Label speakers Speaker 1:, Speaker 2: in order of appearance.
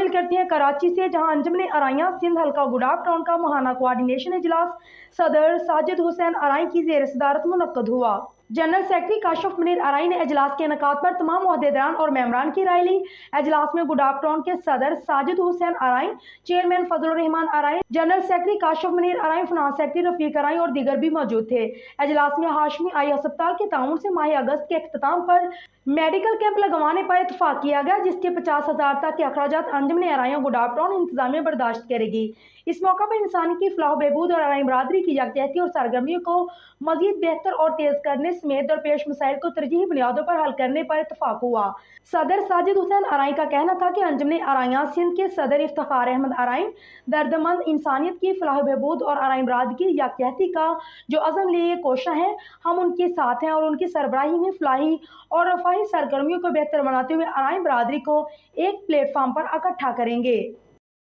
Speaker 1: شامل کرتے ہیں کراچی سے، جہاں انجمن ارائیاں سندھ حلقہ گڈاف ٹاؤن کا ماہانہ کوآرڈینیشن اجلاس صدر ساجد حسین ارائیں کی زیر صدارت منعقد ہوا۔ جنرل سیکرٹری کاشف منیر ارائیں نے اجلاس کے انعقاد پر تمام عہدیداران اور ممبران کی رائے لی۔ اجلاس میں گڈاف ٹاؤن کے صدر ساجد حسین Arain, chairman Fazal ur Rahman Arain, general secretary Kashif Munir Arain, finance secretary Rafiq Arain اور دیگر بھی موجود تھے۔ اجلاس میں ہاشمی آئی ہسپتال کے تعاون سے ماہ اگست کے اختتام پر میڈیکل کیمپ لگوانے پر اتفاق کیا گیا، جس کے 50,000 تک کے اخراجات انجمن ارائیاں گڈاف ٹاؤن انتظامیہ برداشت کرے گی۔ اس موقع پر انسانی کی فلاح و بہبود اور ارائیں برادری کی یکجہتی اور سرگرمیوں کو مزید بہتر اور تیز کرنے سمیت درپیش مسائل کو ترجیحی بنیادوں پر حل کرنے پر اتفاق ہوا۔ صدر ساجد حسین ارائیں کا کہنا تھا کہ انجمن ارائیاں سندھ کے صدر افتخار احمد ارائیں دردمند انسانیت کی فلاح و بہبود اور ارائیں برادری کی یکجہتی کا جو عزم لیے کوشاں ہیں، ہم ان کے ساتھ ہیں اور ان کی سربراہی میں فلاحی اور رفاہی سرگرمیوں کو بہتر بناتے ہوئے ارائیں برادری کو ایک پلیٹ فارم پر اکٹھا کریں گے۔